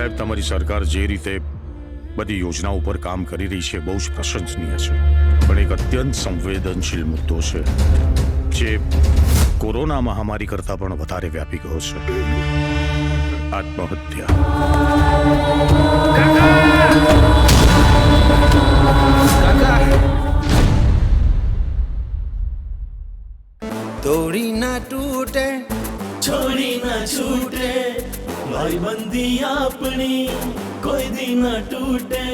સાહેબ, તમારી સરકાર જે રીતે બધી યોજનાઓ ઉપર કામ કરી રહી છે બહુ જ પ્રશંસનીય છે, પણ એક અત્યંત સંવેદનશીલ મુદ્દો છે જે કોરોના મહામારી કરતાં પણ વધારે વ્યાપી ગયો છે: આત્મહત્યા. તોડી ના તૂટે, છોડી ના છૂટે, ભાઈબંધી આપણી કોઈ દી ના તૂટે.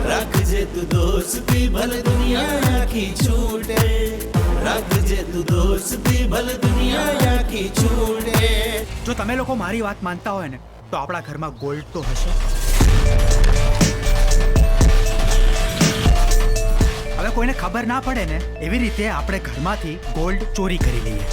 રાખજે તું દોસ્તી, ભલે દુનિયા આખી છૂટે. રાખજે તું દોસ્તી, ભલે દુનિયા આખી છૂટે. જો તમે લોકો મારી વાત માનતા હોય ને તો આપણા ઘરમાં ગોલ્ડ તો હશે. હવે કોઈને ખબર ના પડે ને એવી રીતે આપણે ઘરમાંથી ગોલ્ડ ચોરી કરી લઈએ.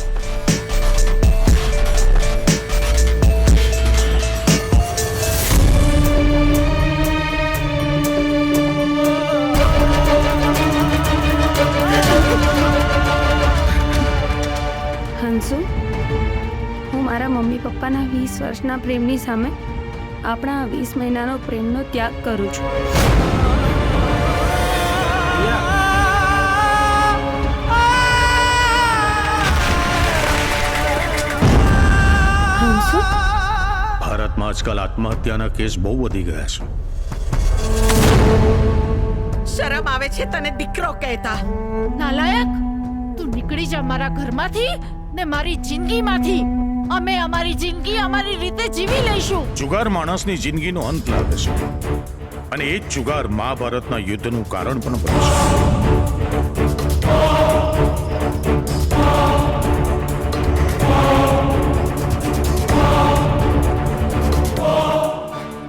હંસુ, હું મારા મમ્મી પપ્પાના 20 વર્ષના પ્રેમની સામે આપણા 20 મહિનાનો પ્રેમનો ત્યાગ કરું છું. હંસુ, ભારતમાં આજકાલ આત્મહત્યાના કેસ બહુ વધી ગયા છે. શરમ આવે છે તને દીકરો કહેતા? નાલાયક, તું નીકળી જા મારા ઘરમાંથી ને મારી જિંદગીમાંથી. અમે અમારી જિંદગી અમારી રીતે જીવી લઈશું. જુગાર માણસની જિંદગીનો અંત લાવે છે, અને એ જ જુગાર મહાભારતના યુદ્ધનું કારણ પણ બને છે.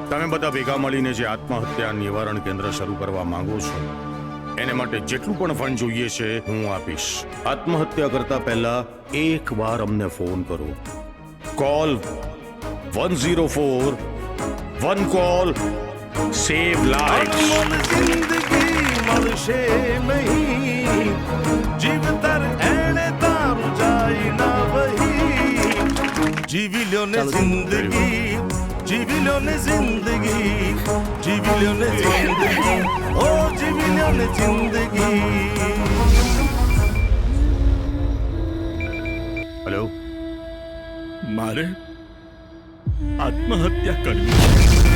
તમે બધા ભેગા મળીને જે આત્મહત્યા નિવારણ કેન્દ્ર શરૂ કરવા માંગો છો એને માટે જેટલું પણ ફંડ જોઈએ છે હું આપીશ. આત્મહત્યા કરતા પહેલા એક વાર અમને ફોન કરો. કોલ 104, વન કોલ, સેવ લાઈવ્સ. જિંદગી મળશે નહીં, જીવતર એણે તારું જાય ના વહી. જીવી લ્યો ને જિંદગી, જીવી લ્યો ને જિંદગી, જીવી લ્યો ને જિંદગી, ઓ જીવી લ્યો ને જિંદગી. હેલો, મારે આત્મહત્યા કરવી છે.